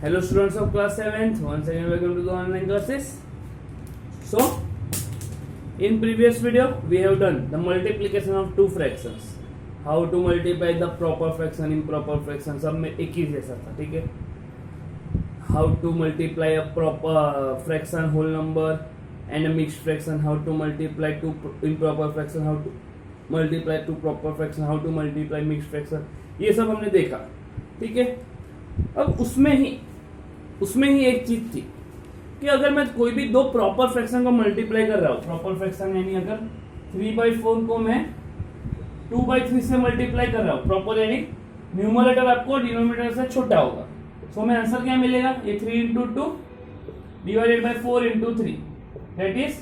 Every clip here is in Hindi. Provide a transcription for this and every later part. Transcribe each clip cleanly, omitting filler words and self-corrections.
Hello students of class 7th, once again welcome to the online classes. So in previous video we have done the multiplication of two fractions, how to multiply the proper fraction, improper fraction, सब में एक ही जैसा था, ठीक है. How to multiply a proper fraction whole number and a mixed fraction, how to multiply two improper fraction, how to multiply two proper fraction, how to multiply mixed fraction, ये सब हमने देखा, ठीक है. अब उसमें ही एक चीज थी कि अगर मैं कोई भी दो प्रॉपर फ्रैक्शन को मल्टीप्लाई कर रहा हूं, प्रॉपर फ्रैक्शन यानी अगर 3/4 को मैं 2/3 से मल्टीप्लाई कर रहा हूं, प्रॉपर यानी न्यूमरेटर आपको डिनोमिनेटर से छोटा होगा, तो हमें आंसर क्या मिलेगा, ये 3 × 2 डिवाइडेड बाय 4 × 3 दैट इज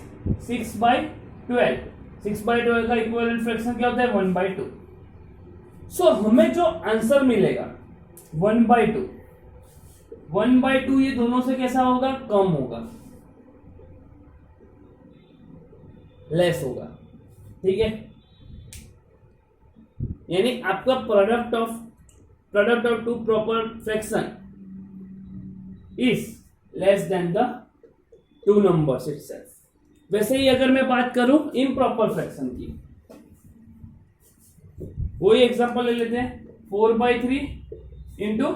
6/12. 6/12 का इक्विवेलेंट फ्रैक्शन क्या होता है, 1/2. सो हमें जो आंसर मिलेगा 1/2 ये दोनों से कैसा होगा, कम होगा, लेस होगा, ठीक है. यानी आपका product of two proper fraction is less than the two numbers itself. वैसे ही अगर मैं बात करूं इम्प्रॉपर फ्रैक्शन की, वही एग्जांपल ले लेते हैं. 4/3 इंटू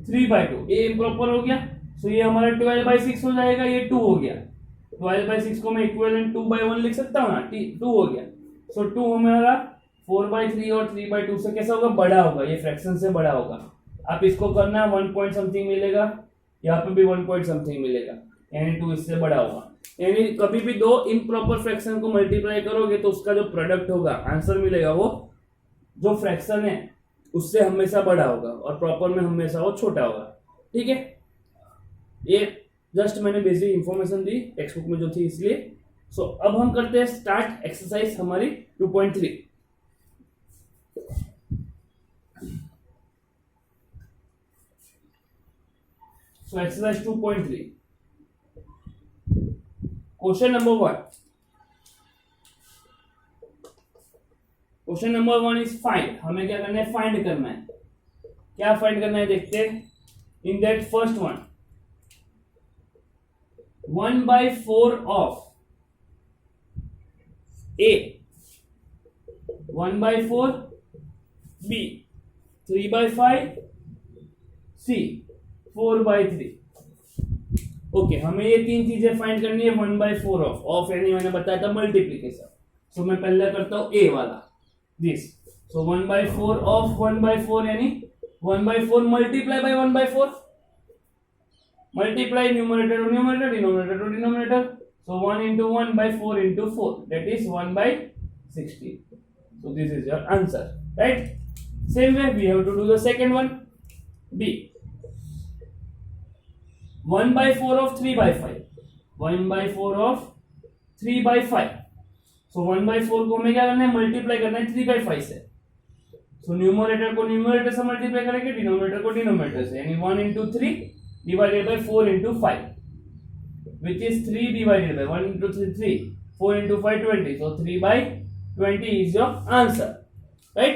3/2, ये इम्प्रॉपर हो गया, सो ये हमारा 12/6 हो जाएगा, ये 2 हो गया. 12/6 को मैं इक्विवेलेंट 2/1 लिख सकता हूँ ना, 2 हो गया. सो 2 हमारा 4/3 और 3/2 से कैसा होगा, बड़ा होगा, ये फ्रैक्शन से बड़ा होगा. आप इसको करना 1 पॉइंट समथिंग मिलेगा, यहाँ पे भी 1 पॉइंट समथिंग मिलेगा, यानी 2 इससे बड़ा होगा. यानी कभी भी दो इम्प्रॉपर फ्रैक्शन को मल्टीप्लाई करोगे तो उसका जो प्रोडक्ट होगा, आंसर मिलेगा, वो जो फ्रैक्शन है उससे हमेशा बड़ा होगा और प्रॉपर में हमेशा वो छोटा होगा, ठीक है. ये जस्ट मैंने बेसिक इंफॉर्मेशन दी टेक्स्ट बुक में जो थी, इसलिए. सो अब हम करते हैं स्टार्ट एक्सरसाइज हमारी 2.3. So exercise 2.3 question number 1. Question number 1 is find. हमें क्या करना है, फाइंड करना है. क्या फाइंड करना है, देखते हैं. In that first one, 1/4 of A, 1/4 B, 3/5 C, 4/3. Okay, हमें ये तीन चीजें फाइंड करनी है. 1/4 ऑफ यानी मैंने बताया था मल्टीप्लीकेशन. सो मैं पहले करता हूं ए वाला, दिस. सो 1/4 ऑफ 1/4 यानी 1/4 multiply by 1/4, multiply numerator to numerator, denominator to denominator. So 1 × 1/4 × 4 that is 1/16. So this is your answer, right. Same way we have to do the second one, B. 1/4 of 3/5, 1/4 of 3/5. So 1/4 को हमें क्या करना है, मल्टीप्लाई करना है 3/5 से. सो न्यूमरेटर को न्यूमरेटर से मल्टीप्लाई करेंगे, डिनोमिनेटर को डिनोमिनेटर से, यानी 1 × 3 divided by 4 × 5 which is 3 divided by 1 × 3 3, 4 × 5 20. So 3/20 is your answer, right.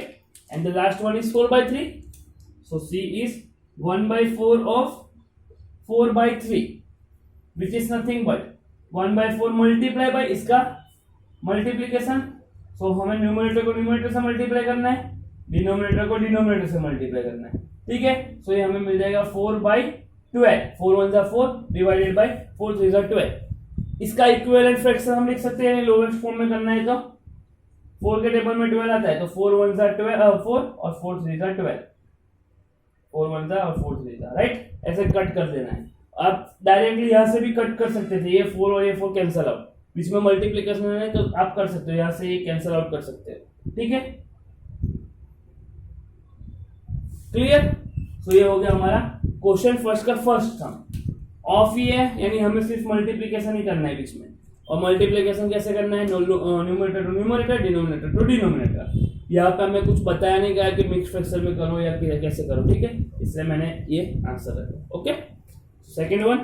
And the last one is 4/3. So C is 1/4 of 4/3 which is nothing but 1/4 multiply by इसका मल्टीप्लीकेशन. सो हमें न्यूमरेटर को न्यूमरेटर से मल्टीप्लाई करना है, डिनोमिनेटर को डिनोमिनेटर से मल्टीप्लाई करना है, ठीक है. सो ये हमें मिल जाएगा 4/12, 4 1 4 डिवाइडेड बाय 4 3 12. इसका इक्विवेलेंट फ्रैक्शन हम लिख सकते हैं, लोवेस्ट फॉर्म में करना है तो 4 के टेबल में 12 आता है, तो 4 1 12 4 और 4 3 12, 4 1 और 4 3, राइट. ऐसे कट कर देना है. आप डायरेक्टली यहां से भी कट कर सकते थे, ये 4 और ये 4 कैंसिल आउट, बीच में मल्टीप्लिकेशन है तो आप कर सकते हो, यहां से ये कैंसिल आउट कर सकते हो, ठीक है. क्लियर. सो ये हो गया हमारा क्वेश्चन फर्स्ट का फर्स्ट सम. ऑफ ही है, यानी हमें सिर्फ मल्टीप्लिकेशन ही करना है बीच में. और मल्टीप्लिकेशन कैसे करना है, numerator to numerator, denominator to denominator. यहाँ पे हमें कुछ बताया नहीं गया कि मिक्स फ्रैक्शन में करो या कैसे करो, ठीक है. इसलिए मैंने ये आंसर रखा. Okay, second one.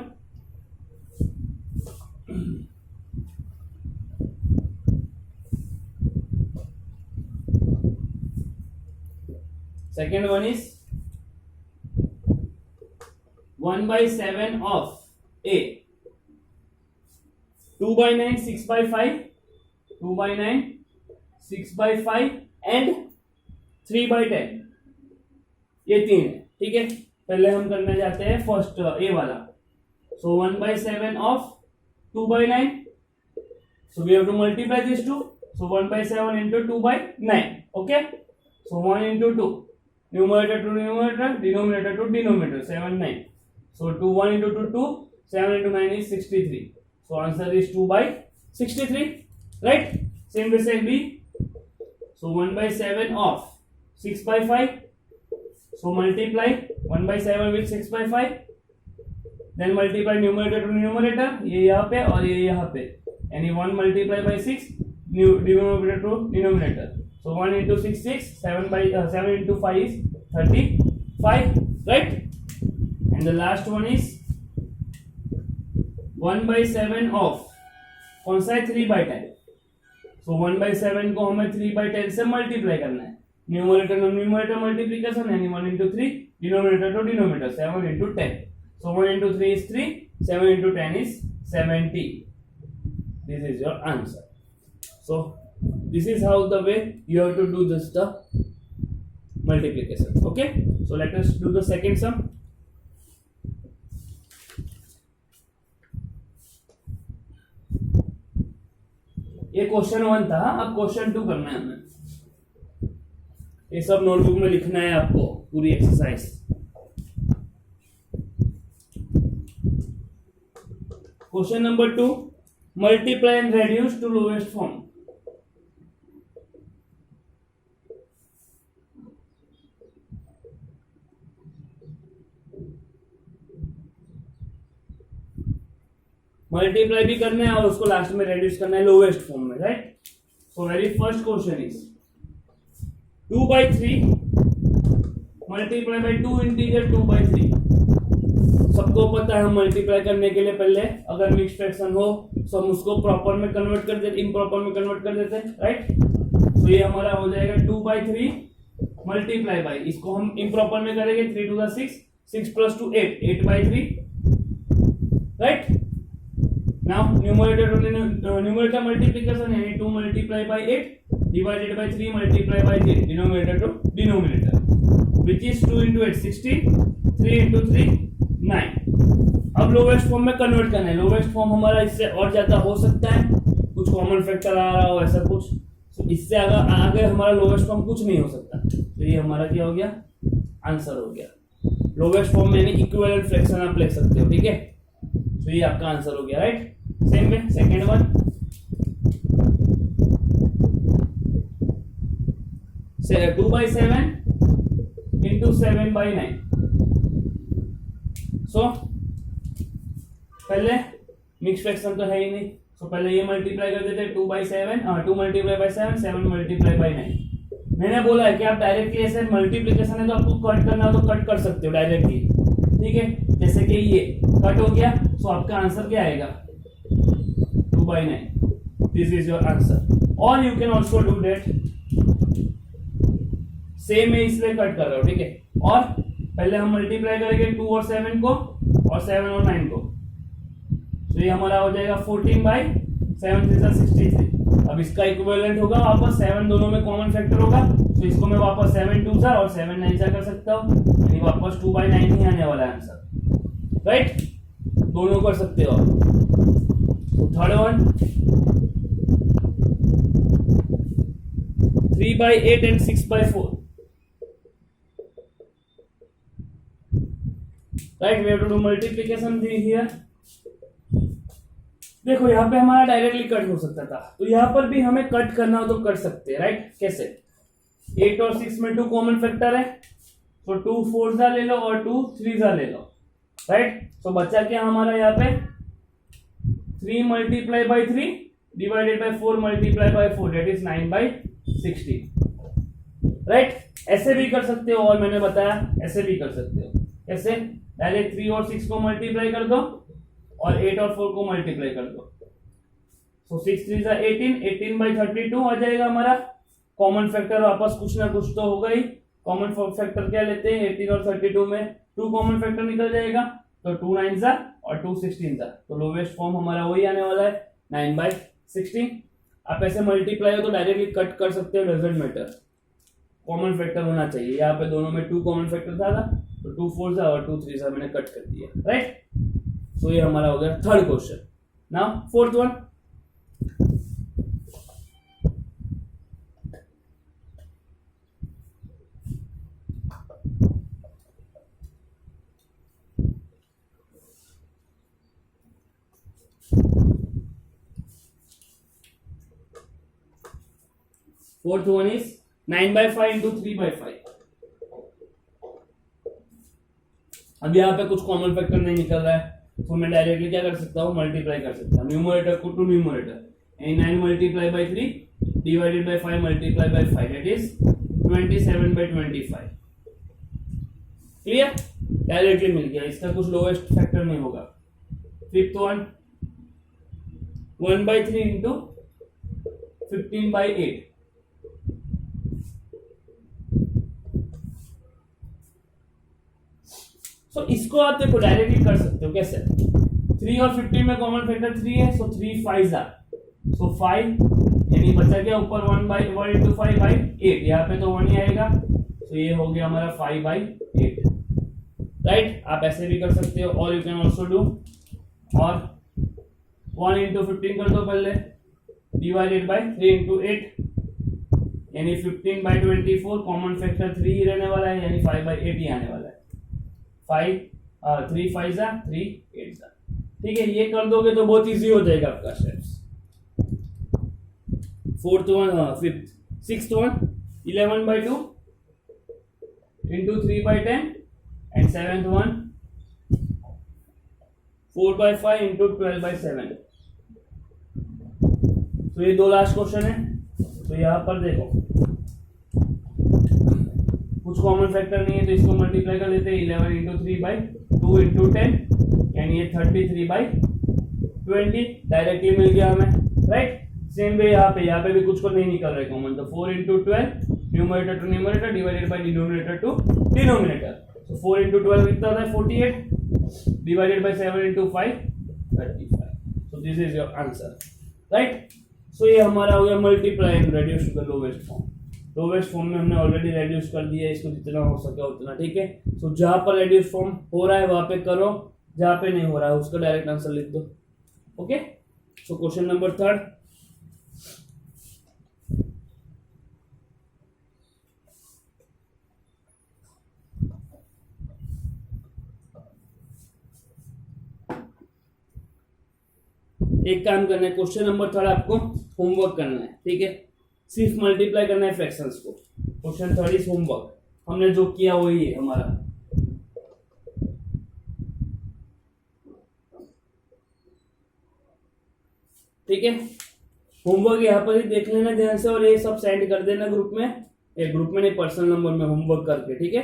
Second one is 1/7 of A, 2/9, 6/5, 2/9, 6/5 and 3/10, ये 3 है, ठीक है। पहले हम करने जाते हैं फर्स्ट ए वाला। सो 1/7 of 2/9, so we have to multiply these two, so 1/7 into 2/9, okay, so 1 into 2, numerator to numerator, denominator to denominator, 7 9, so 2 1 into 2 2, 7 into 9 is 63, so answer is 2/63, right? Same way say B, so 1/7 of 6/5, so multiply 1/7 with 6/5, then multiply numerator to numerator, ये यहाँ पे और ये यहाँ पे, यानी 1 multiply by 6, denominator to denominator, so 1 into 6 6, 7 into 5 is 35, right? And the last one is 1/7 of कौन सा है 3/10, so 1/7 को हमें 3/10 से मल्टीप्लाई करना है, न्यूमरेटर न्यूमरेटर मल्टीप्लिकेशन यानी 1 into 3, denominator to denominator 7 into 10, so 1 into 3 is 3, 7 into 10 is 70. This is your answer. So this is how the way you have to do this the multiplication, okay? So let us do the second sum. ये क्वेश्चन 1 था, अब क्वेश्चन 2 करना है हमें। ये सब नोटबुक में लिखना है आपको, पूरी exercise. Question number 2, multiply and reduce to lowest form. Multiply भी करना है और उसको लास्ट में रेड्यूस करना है लोवेस्ट फॉर्म में, right? So very first question is 2/3 multiply by 2 integer 2/3। सबको पता है हम मल्टीप्लाई करने के लिए पहले अगर मिक्स फ्रैक्शन हो तो हम उसको प्रॉपर में कन्वर्ट कर देते, इम्प्रॉपर में कन्वर्ट कर देते हैं, राइट? तो ये हमारा हो जाएगा 2/3 मल्टीप्लाई बाय, इसको हम इम्प्रॉपर में करेंगे 3 to the 6, 6 plus 2 8, 8/3, right? Now numerator to numerator multiplication यानी 2 multiply by 8 divided by 3 multiply by 3, denominator to denominator, which is 2 into 8 16, 3 into 3 9। अब लोवेस्ट फॉर्म में कन्वर्ट करना है। लोवेस्ट फॉर्म हमारा इससे और ज्यादा हो सकता है, कुछ कॉमन फैक्टर आ रहा हो ऐसा कुछ, तो इससे आगे हमारा लोवेस्ट फॉर्म कुछ नहीं हो सकता। तो ये हमारा क्या हो गया, आंसर हो गया। लोवेस्ट फॉर्म में यानी इक्विवेलेंट फ्रैक्शन आप लिख सकते हो, ठीक है? तो ये आपका आंसर हो गया, राइट? सेम में सेकेंड वन, 2/7 into 7/9। सो पहले मिक्स फ्रैक्शन तो है ही नहीं, सो पहले ये मल्टीप्लाई कर देते हैं 2/7, 2 multiply by 7, 7 multiply by 9। मैंने बोला है कि आप डायरेक्टली ऐसे मल्टीप्लिकेशन है तो आपको कट करना हो तो कट कर सकते हो डायरेक्टली, ठीक है? जैसे कि ये कट हो गया, सो आपका आंसर क्या आएगा 2/9। This is your answer. और you can also do that, same है इसलिए कट कर रहे हो, ठीक है? और पहले हम मल्टीप्लाई करेंगे 2 और 7 को और 7 और 9 को, तो ये हमारा हो जाएगा 14/7 63। अब इसका इक्विवेलेंट होगा वापस 7, दोनों में कॉमन फैक्टर होगा, तो इसको मैं वापस 7 2 और 7 9 कर सकता हूँ, यानी वापस 2/9 ही आने वाला है आंसर, राइट? दोनों कर सकते हो। Third one 3/8 and 6/4, right? We have to do multiplication here. देखो यहाँ पे हमारा डायरेक्टली कट हो सकता था, तो यहाँ पर भी हमें कट करना हो तो कर सकते हैं, राइट? कैसे? 8 और 6 में 2 कॉमन फैक्टर है, तो 2 4 जा ले लो और 2 3 जा ले लो, राइट? तो बचा क्या हमारा यहाँ पे 3 multiply by 3 divided by 4 multiply by 4, that is 9/16, right? ऐसे भी कर सकते हो, और मैंने बताया ऐसे भी कर सकते हो। कैसे? डायरेक्ट 3 और 6 को मल्टीप्लाई कर दो और 8 और 4 को मल्टीप्लाई कर दो, सो 6 3 जा 18, 18/32 आ जाएगा हमारा। कॉमन फैक्टर वापस कुछ ना कुछ तो होगा ही। कॉमन फैक्टर क्या लेते हैं 18 और 32 में 2 कॉमन फैक्टर निकल जाएगा, तो 2 9 जा और 2 16 जा, तो लोवेस्ट फॉर्म हमारा वही आने वाला है 9/16। आप ऐसे मल्टीप्लाई हो तो डायरेक्टली कट कर सकते हो, डजंट मैटर, कॉमन फैक्टर होना चाहिए। यहाँ पे दोनों में 2 कॉमन फैक्टर था तो 2 4 जा और 2 3 जा मैंने कट कर दिया, राइट। तो ये हमारा हो गया third question. Now fourth one, fourth one is 9/5 into 3/5। अब यहाँ पे कुछ कॉमन फैक्टर नहीं निकल रहा है, तो मैं डायरेक्टली क्या कर सकता हूँ, मल्टीप्लाई कर सकता हूँ न्यूमरेटर को टू न्यूमरेटर, यानी 9 multiply by 3 divided by 5 multiply by 5 that is 27/25। Clear, directly मिल गया, इसका कुछ लोएस्ट फैक्टर नहीं होगा। Fifth one 1/3 into 15/8। सो इसको आप देखो डायरेक्टली कर सकते हो, कैसे 3 और 15 में कॉमन फैक्टर 3 है, सो 3 5 जा, सो 5 यानी बचा क्या ऊपर 1/1 into 5/8, यहाँ पे तो 1 ही आएगा, तो ये हो गया हमारा 5/8, राइट। आप ऐसे भी कर सकते हो, और यू कैन ऑल्सो डू और 1 into 15 कर दो पहले, डिवाइडेड बाई 3 into 8 यानी 15/24, कॉमन फैक्टर 3 ही रहने वाला है, यानी 5/8 ही आने वाला है। 3 5 जा 3 8 जा, ठीक है। ये कर दोगे तो बहुत इजी हो जाएगा आपका steps. Fourth one, fifth sixth one 11/2 into 3/10 and seventh one 4/5 into 12/7। तो ये दो लास्ट क्वेश्चन है। तो यहाँ पर देखो कुछ कॉमन फैक्टर नहीं है, तो इसको मल्टीप्लाई कर देते हैं 11 into 3/2 into 10 यानी ये 33/20 डायरेक्टली मिल गया हमें, राइट। सेम वे यहाँ पे भी कुछ को नहीं निकल रहा है कॉमन, तो 4 into 12 numerator to numerator divided by denominator to denominator, तो 4 into 12 कितना होता है 48 divided by 7 into 5 35। So this is your answer, right. So ये हमारा हो गया multiply and reduce to the lowest form. Lowest form में हमने ऑलरेडी रेड्यूस कर दिया है, इसको जितना हो सके उतना, ठीक है। सो जहां पर रेड्यूस फॉर्म हो रहा है वहां पे करो, जहां पे नहीं हो रहा है उसका डायरेक्ट आंसर लिख दो, okay. So question number third, एक काम करना है, क्वेश्चन नंबर थर्ड आपको होमवर्क करना है, ठीक है। सिर्फ मल्टीप्लाई करना है फ्रैक्शंस को। क्वेश्चन थर्ड इज होमवर्क, हमने जो किया वही है हमारा। ठीक है, होमवर्क यहाँ पर ही देख लेना ध्यान से, और ये सब सेंड कर देना ग्रुप में, एक ग्रुप में नहीं पर्सनल नंबर में होमवर्क करके, ठीक है।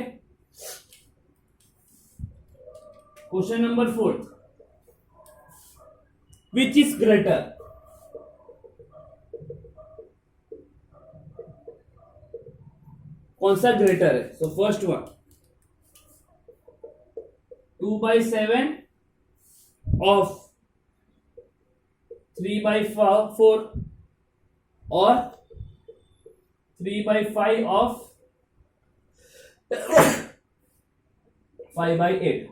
Question number fourth, which is greater, कौन सा ग्रेटर है। सो फर्स्ट वन 2/7 ऑफ 3/4 और 3/5 ऑफ 5/8।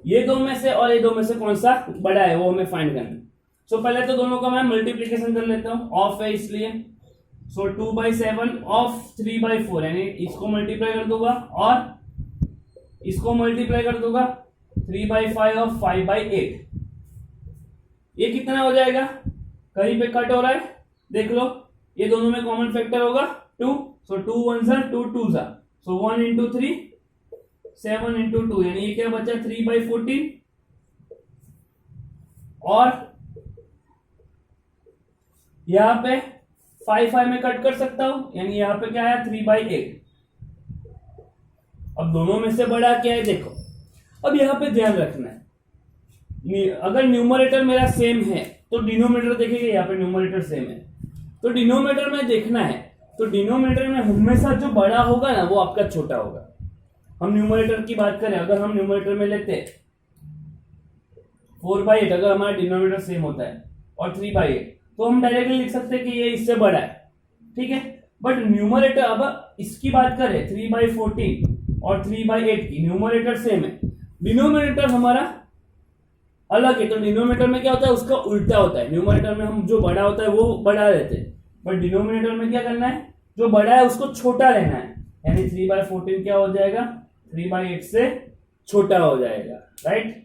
ये दो में से और ये दो में से कौन सा बड़ा है वो हमें फाइंड करना है। सो पहले तो दोनों का मैं मल्टीप्लीकेशन कर लेता हूं, ऑफ है इसलिए। सो 2/7 ऑफ 3/4 यानी इसको मल्टीप्लाई कर दूंगा और इसको मल्टीप्लाई कर दूंगा 3/5 ऑफ 5/8। ये कितना हो जाएगा, कहीं पे कट हो रहा है देख लो, ये दोनों में कॉमन फैक्टर होगा 2, सो 2 1 जा 2 2 जा, सो 1 into 3 7 into 2 यानी ये क्या बचा 3/14 और यहां पे 5 में कट कर सकता हूं, यानी यहां पे क्या है 3/8। अब दोनों में से बड़ा क्या है देखो। अब यहां पे ध्यान रखना है, अगर न्यूमरेटर मेरा सेम है तो डिनोमिनेटर देखेंगे, यहाँ पे न्यूमरेटर सेम है तो डिनोमिनेटर में देखना है, तो डिनोमिनेटर में हमेशा जो बड़ा होगा ना वो आपका छोटा होगा। हम न्यूमरेटर की बात करें, अगर हम न्यूमरेटर में लेते हैं 4/8, अगर हमारा डिनोमिनेटर सेम होता है और 3/8, तो हम डायरेक्टली लिख सकते हैं कि ये इससे बड़ा है, ठीक है। बट न्यूमरेटर, अब इसकी बात करें 3/14 और 3/8 की, न्यूमरेटर सेम है, डिनोमिनेटर हमारा अलग है। तो डिनोमिनेटर में क्या होता है, उसका उल्टा होता है। न्यूमरेटर में हम जो बड़ा होता है वो बड़ा लेते हैं, बट डिनोमिनेटर में क्या करना है, जो बड़ा है उसको छोटा लेना है। यानी 3/14 क्या हो जाएगा, 3/8 से छोटा हो जाएगा, राइट।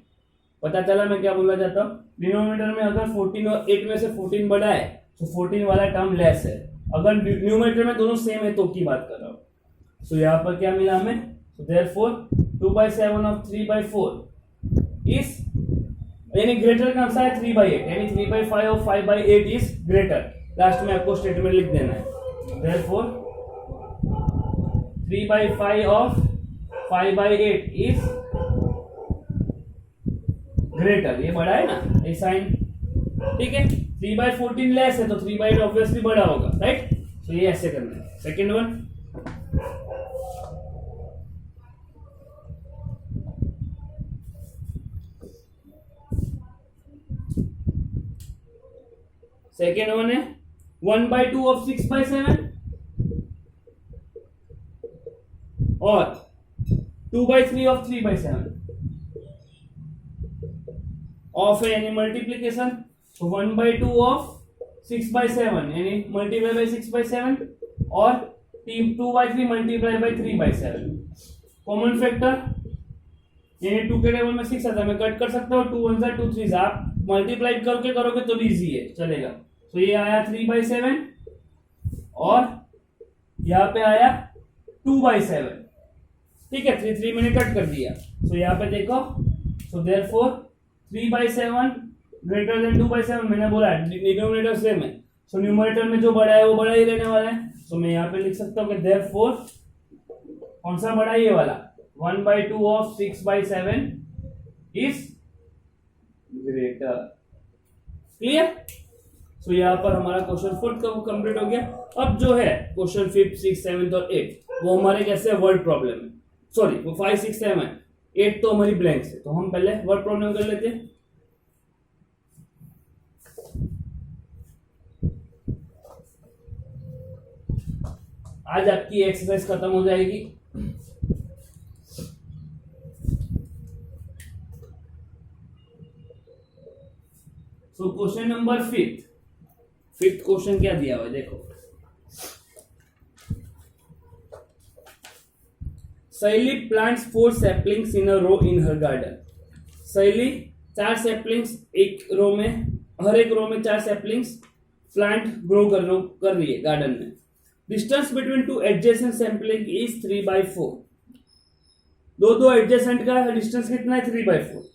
पता चला मैं क्या बोलना चाहता हूँ। डिनोमिनेटर में अगर 14 और 8 में से 14 बड़ा है तो 14 वाला टर्म लेस है। अगर न्यूमरेटर में दोनों सेम है तो की बात कर रहा हूँ। सो यहाँ पर क्या मिला हमें, सो देयरफॉर 2/7 ऑफ 3/4 इज, यानी ग्रेटर कौन सा है, 3/8, यानी 3/5 ऑफ 5/8 इज ग्रेटर। लास्ट में आपको स्टेटमेंट लिख देना है, देयरफॉर 3/5 ऑफ 5/8 इज ग्रेटर। ये बड़ा है ना, ये साइन, ठीक है। 3/14 लेस है तो 3/8 ऑब्वियसली बड़ा होगा, राइट। तो ये ऐसे करना है। सेकेंड वन, सेकेंड वन है 1/2 ऑफ 6/7 और 2/3 ऑफ 3/7 ऑफ है, यानी मल्टीप्लीकेशन। तो 1/2 ऑफ 6/7 यानी मल्टीप्लाई बाय 6/7 और 2/3 मल्टीप्लाई बाय 3/7। कॉमन फैक्टर, यानी 2 के टेबल में 6 आता है, मैं कट कर सकता हूँ, 2 1 2 3, आप मल्टीप्लाई करके करोगे तो भी इजी है, चलेगा। तो ये आया 3/7 और यहाँ पे आया 2/7, ठीक है। 3 मैंने कट कर दिया। तो यहाँ पे देखो, सो देयरफॉर 3/7 ग्रेटर देन 2/7, मैंने बोला डिनोमिनेटर सेम है, सो न्यूमरेटर में जो बड़ा है वो बड़ा ही रहने वाला है। तो मैं यहाँ पे लिख सकता हूँ कि देयरफॉर कौन सा बड़ा है, ये वाला 1/2 ऑफ 6/7 इज ग्रेटर। क्लियर। सो यहाँ पर हमारा क्वेश्चन 4 कंप्लीट हो गया। अब जो है क्वेश्चन 5th 6th 7th और 8th वो हमारे कैसे वर्ड प्रॉब्लम है, सॉरी वो 5 6 7 8 तो हमारी ब्लैंक्स है। तो हम पहले वर्ड प्रॉब्लम कर लेते हैं। आज आपकी एक्सरसाइज खत्म हो जाएगी। So question number 5th question क्या दिया हुआ है, देखो। सहेली प्लांट्स 4 सैपलिंग्स इन अ रो इन हर गार्डन। सहेली 4 सैपलिंग्स एक रो में, हर एक रो में 4 सैपलिंग्स प्लांट ग्रो कर रही है गार्डन में। Distance between 2 adjacent sapling is 3/4। दो एडजेसेंट का डिस्टेंस कितना है, 3/4।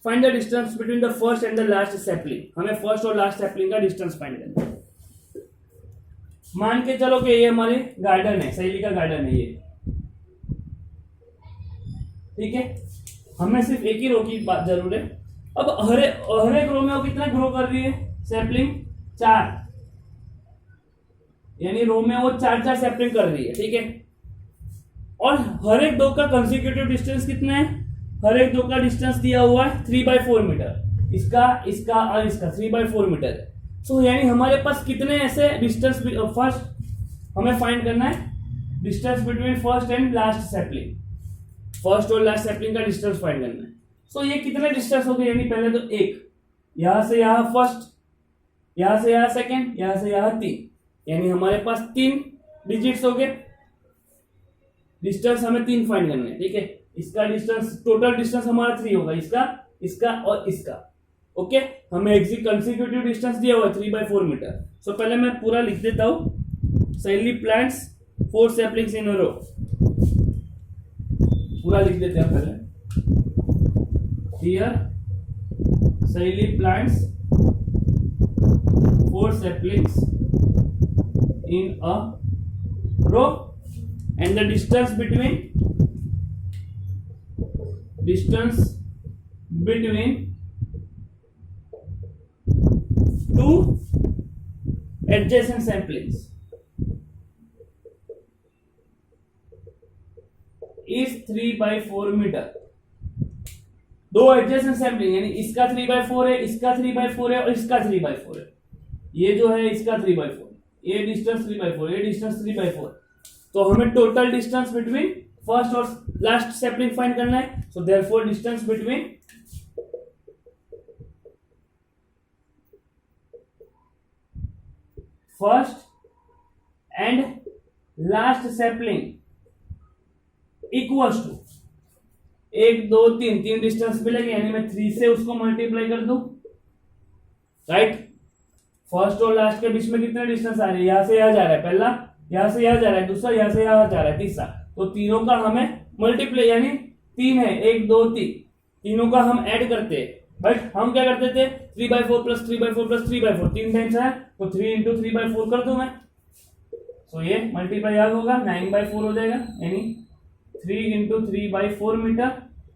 Find the distance between the first and the last sapling. हमें फर्स्ट और लास्ट सैपलिंग का डिस्टेंस फाइंड करना है। मान के चलो कि ये हमारे गार्डन है, सहेली का गार्डन है ये, ठीक है। हमें सिर्फ एक ही रो की बात जरूर है। अब हर एक रो में वो कितना ग्रो कर रही है, सैपलिंग 4, यानी रो में वो 4 सैपलिंग कर रही है, ठीक है। और हर एक दो का कंसेक्यूटिव डिस्टेंस कितना है, हर एक दो का डिस्टेंस दिया हुआ है 3/4 मीटर। इसका और इसका 3/4 मीटर है। सो यानी हमारे पास कितने ऐसे डिस्टेंस, फर्स्ट हमें फाइंड करना है distance between first and last sapling. First और लास्ट सैपलिंग का डिस्टेंस फाइंड करना है। सो ये कितने डिस्टेंस हो गए, यानी पहले तो 1, यहां से यहां फर्स्ट, यहां से यहां सेकेंड, यहां से यहां 3, यानी हमारे पास 3 डिजिट्स हो गए। डिस्टेंस हमें 3 फाइंड करना है, ठीक है। इसका डिस्टेंस, टोटल डिस्टेंस हमारा 3 होगा, इसका और इसका, ओके। हमें एग्जिट कंसेक्यूटिव डिस्टेंस दिया हुआ है 3/4 मीटर। सो पहले मैं पूरा लिख देता हूं। सहेली प्लांट्स 4 सैपलिंग्स इन अ रो, पूरा लिख देते हैं पहले। हियर सहेली plants 4 saplings in a row and the distance between two adjacent saplings is 3/4 metre. दो एडजेसेंट सैंपलिंग, यानी इसका 3/4 है, इसका 3/4 है और इसका 3/4 है। ये जो है इसका 3/4, ये डिस्टेंस 3/4, ये डिस्टेंस 3/4। तो हमें टोटल डिस्टेंस बिटवीन फर्स्ट और लास्ट सैंपलिंग फाइंड करना है। So therefore distance between first and last sampling equals to 1 2 3, 3 distance मिलेंगे, यानी मैं 3 से उसको मल्टीप्लाई कर दूं, राइट। फर्स्ट और लास्ट के बीच में कितने डिस्टेंस आ रहे हैं, यहां से यहां जा रहा है पहला, यहां से यहां जा रहा है दूसरा, यहां से यहां जा रहा है तीसरा। तो तीनों का हमें मल्टीप्लाई, यानी 3 है, 1 2 3, तीनों का हम ऐड करते हैं। बट हम क्या करते थे, 3/4 प्लस 3/4 प्लस 3/4, 3 टाइम्स है तो 3 इंटू 3/4 कर दूं मैं। सो ये मल्टीप्लाई याद होगा, 9/4 हो जाएगा, यानी 3 into 3/4 metre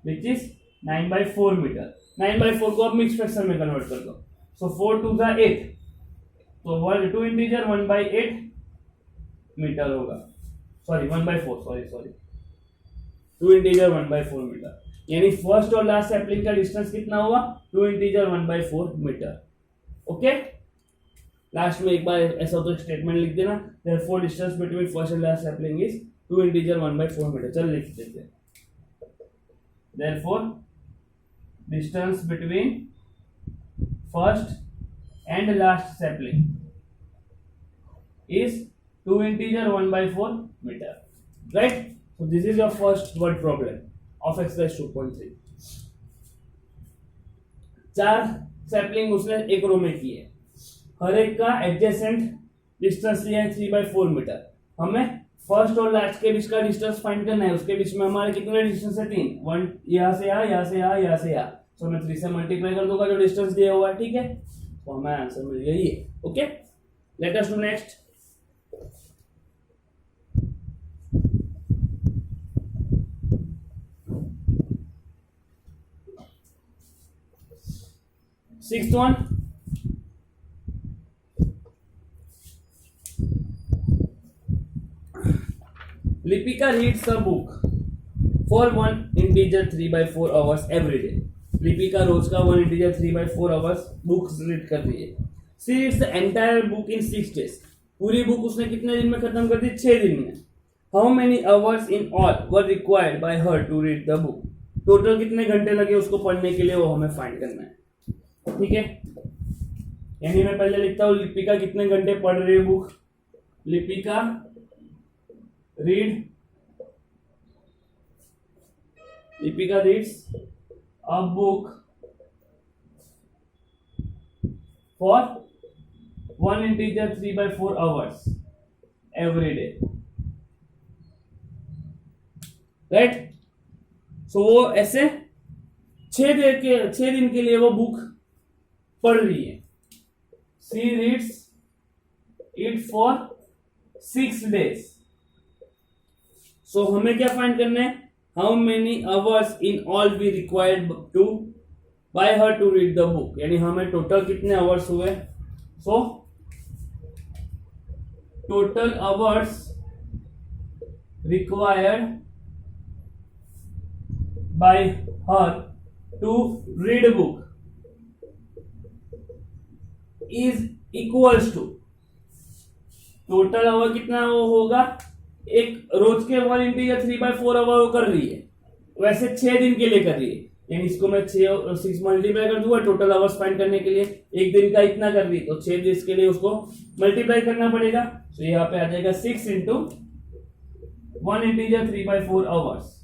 which is 9/4 metre. 9/4 को अब मिक्स फ्रैक्शन में कन्वर्ट कर दो। सो 4 2 8, तो 2 इंटीजर 1/8 मीटर होगा, सॉरी 1/4, सॉरी 2 इंटीजर 1/4 मीटर, यानी फर्स्ट और लास्ट सैंपलिंग का डिस्टेंस कितना हुआ, 2 इंटीजर 1/4 मीटर। ओके, लास्ट में एक बार ऐसा तो स्टेटमेंट लिख देना, therefore distance between first and last sampling is 2 integer 1/4 metre. चल लिख देते हैं, therefore distance between first and last sampling is 2 integer 1/4 meter, right? So this is your first word problem of exercise 2.3. 4 sampling उसने एक रो में की है, हर एक का एडजेसेंट डिस्टेंस लिया है 3/4 मीटर। हमें फर्स्ट और लास्ट के बीच का डिस्टेंस फाइंड करना है, उसके बीच में हमारे कितने डिस्टेंस है, 3, 1 यहां से यहां, यहां से यहां, यहां से यहां। सो मैं 3 से मल्टीप्लाई कर दूंगा जो डिस्टेंस दिया हुआ है, ठीक है। तो हमें आंसर मिल गया ये। Okay, let us do next. Sixth one, Lipika reads a book for 1 integer 3/4 hours every day. Lipika रोज का 1 integer 3/4 hours बुक्स रीड कर रही है। She reads the entire book in 6 days. पूरी बुक उसने कितने दिन में खत्म कर दी, 6 दिन में। How many hours in all were required by her to read the book? Total कितने घंटे लगे उसको पढ़ने के लिए, वो हमें फाइंड करना है, ठीक है। यानी मैं पहले लिखता हूं लिपिका कितने घंटे पढ़ रही है book. Lipika reads a book for 1 integer 3/4 hours every day, right. So वो ऐसे 6 दिन के लिए वो बुक पढ़ रही है। She reads it for 6 days. So हमें क्या फाइंड करना है, how many hours in all we required to by her to read the book, यानी हमें टोटल कितने आवर्स हुए। So total hours required by her to read a book is equals to, total hour कितना वो होगा, एक रोज के 1 इंटीजर 3/4 आवर वो कर रही है, वैसे 6 दिन के लिए कर रही है, यानी इसको मैं 6 और 6 मल्टीप्लाई कर दूंगा टोटल आवर्स फाइंड करने के लिए। एक दिन का इतना कर रही है तो 6 दिन के लिए उसको मल्टीप्लाई करना पड़ेगा। तो यहाँ पे आ जाएगा 6 इंटू 1 इंटीजर 3/4 आवर्स।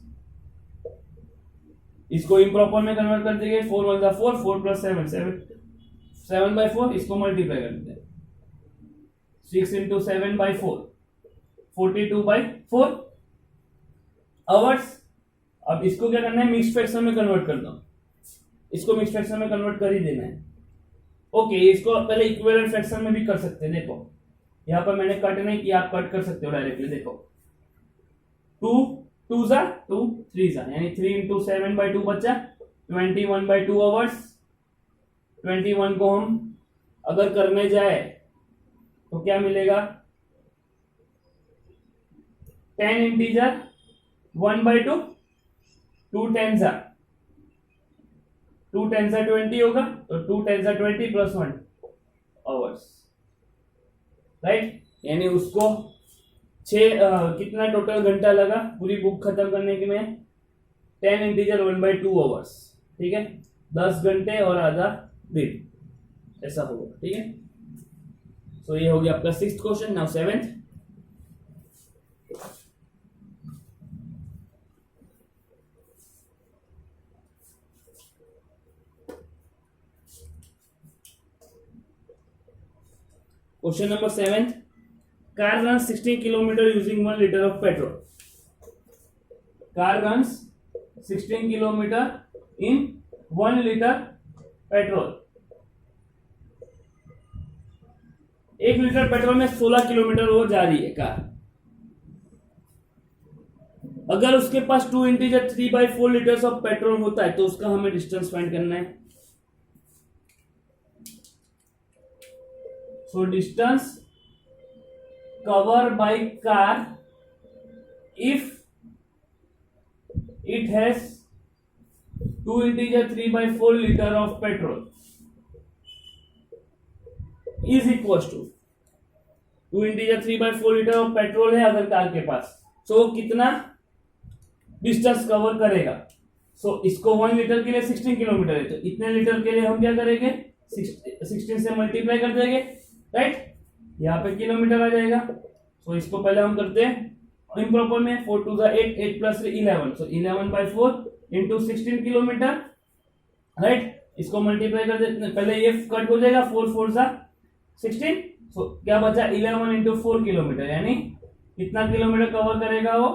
इसको इम्प्रॉपर में कन्वर्ट कर देंगे, 4 1 4, 4 प्लस 7/4, इसको मल्टीप्लाई कर देते हैं, 6 इंटू 7/4, 42/4 आवर्स। अब इसको क्या करना है, मिक्स फ्रैक्शन में कन्वर्ट कर दो, इसको मिक्स फ्रैक्शन में कन्वर्ट कर ही देना है। ओके, इसको पहले इक्विवेलेंट फ्रैक्शन में भी कर सकते हैं। देखो यहां पर मैंने कट नहीं किया, आप कट कर सकते हो डायरेक्टली। देखो 2 2 जा 2 3 जा, यानी 3 इंटू 7/2 बचा 21/2 आवर्स। 21 को हम अगर करने जाए तो क्या मिलेगा, 10 इंटीजर 1/2, 2 10 20 होगा, तो 2 10 20 प्लस 1 आवर्स, राइट। यानी उसको कितना टोटल घंटा लगा पूरी बुक खत्म करने के में, 10 इंटीजर 1/2 आवर्स, ठीक है, 10 घंटे और आधा दिन, ऐसा होगा, ठीक है। सो ये हो गया आपका 6th question. Now 7th। Question number 7. Car runs 16 kilometer using 1 liter of petrol. Car runs 16 kilometer in 1 liter petrol. 1 litre petrol में 16 किलोमीटर वो जा रही है कार। अगर उसके पास 2 इंटीजर 3/4 लीटर्स ऑफ पेट्रोल होता है तो उसका हमें डिस्टेंस फाइंड करना है। So distance covered by car if it has 2 integer 3/4 liter of petrol is equals to 2 integer 3/4 liter of petrol है अगर कार के पास, so कितना डिस्टेंस कवर करेगा। so इसको 1 लीटर के लिए 16 किलोमीटर है, तो इतने लीटर के लिए हम क्या करेंगे, 16 से मल्टीप्लाई कर देंगे, राइट। यहाँ पे किलोमीटर आ जाएगा। सो इसको पहले हम करते हैं इम्प्रॉपर में, 4 2 8, 8 प्लस 3 11, सो 11/4 इंटू 16 किलोमीटर, राइट। इसको मल्टीप्लाई कर देते, पहले ये कट हो जाएगा, 4 4 16, सो क्या बचा 11 इंटू 4 किलोमीटर, यानी कितना किलोमीटर कवर करेगा वो,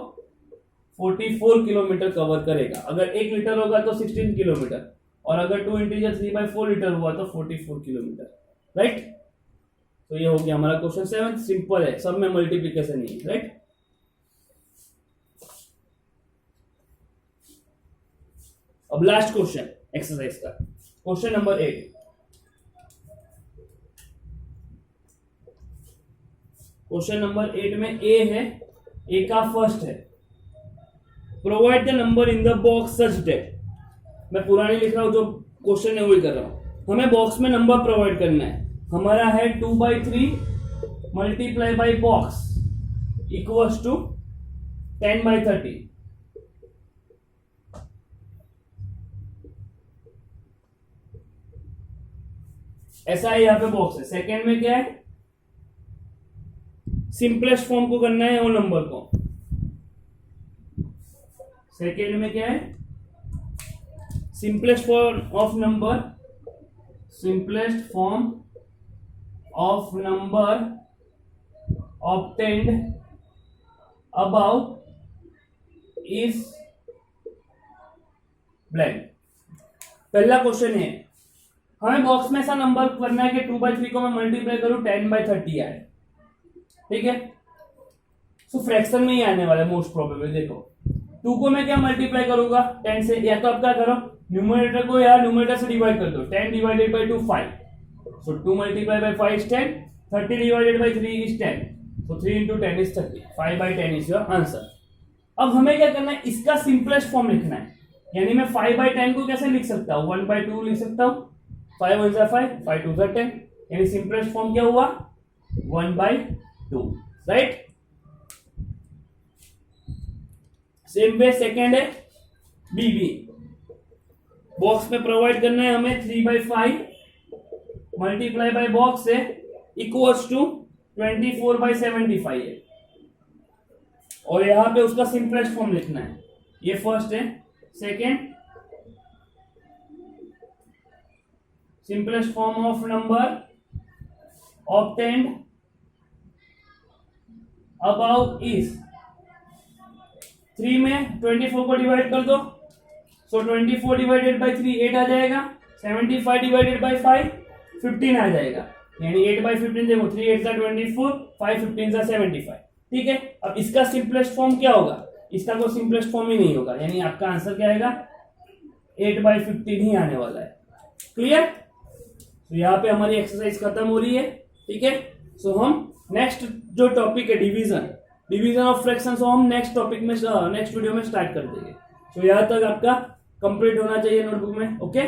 44 किलोमीटर कवर करेगा। अगर 1 लीटर होगा तो 16 किलोमीटर, और अगर 2 इंटीजर 3/4 लीटर हुआ तो 44 किलोमीटर, राइट। तो ये हो गया हमारा क्वेश्चन 7, सिंपल है, सब में मल्टीप्लिकेशन ही है, राइट। अब लास्ट क्वेश्चन एक्सरसाइज का, क्वेश्चन नंबर 8। क्वेश्चन नंबर 8 में ए है, ए का फर्स्ट है, provide the number in the box such that, मैं पुरानी लिख रहा हूं, जो क्वेश्चन है वही कर रहा हूं। हमें बॉक्स में नंबर प्रोवाइड करना है, हमारा है 2/3 multiply by box equals to 10/30। ऐसा है, यहाँ पे बॉक्स है। सेकेंड में क्या है, सिंपलेस्ट फॉर्म को करना है वो नंबर को। सेकेंड में क्या है, simplest form of number, simplest form of number obtained above is blank। पहला क्वेश्चन है, हमें बॉक्स में ऐसा नंबर करना है कि 2/3 को मैं मल्टीप्लाई करूं 10/30 आए, ठीक है। सो फ्रैक्शन में ही आने वाला है मोस्ट प्रोबेबली। देखो 2 को मैं क्या मल्टीप्लाई करूंगा 10 से, या तो आप क्या करो न्यूमरेटर को या न्यूमरेटर से डिवाइड कर दो, 10 divided by 2 5, so 2 multiplied by 5 is 10, 30 divided by 3 is 10, so 3 into 10 is 30, 5/10 is your answer। अब हमें क्या करना है, इसका सिंपलेस्ट फॉर्म लिखना है, यानी मैं 5/10 को कैसे लिख सकता हूँ, 1/2 लिख सकता हूँ, 5 1 5, 5 2 10, यानी सिंपलेस्ट फॉर्म क्या हुआ 1/2, राइट। सेम वे सेकेंड है बी, बॉक्स में प्रोवाइड करना है हमें 3/5 मल्टीप्लाई बाय बॉक्स है इक्वल्स टू 24/75 है, और यहां पे उसका सिंपलेस्ट फॉर्म लिखना है। ये फर्स्ट है। Second, simplest form of number obtained about is, 3 में 24 को डिवाइड कर दो, सो 24 डिवाइडेड बाई 3 8 आ जाएगा, 75 डिवाइडेड बाई 5 15 आ जाएगा, यानी 8/15 देखो, 3 8 24, 5 15 75, ठीक है। अब इसका सिंपलेस्ट फॉर्म क्या होगा, इसका कोई सिंपलेस्ट फॉर्म ही नहीं होगा, यानी आपका आंसर क्या आएगा 8/15 ही आने वाला है। क्लियर। तो यहाँ पे हमारी एक्सरसाइज खत्म हो रही है, ठीक है। सो हम नेक्स्ट जो टॉपिक है डिवीजन, डिवीजन ऑफ फ्रैक्शन हम नेक्स्ट टॉपिक में नेक्स्ट वीडियो में स्टार्ट कर देंगे। सो यहाँ तक आपका कंप्लीट होना चाहिए नोटबुक में। ओके,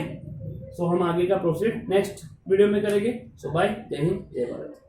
सो हम आगे का प्रोसीड नेक्स्ट वीडियो में करेंगे। सो बाय, जय हिंद, जय भारत।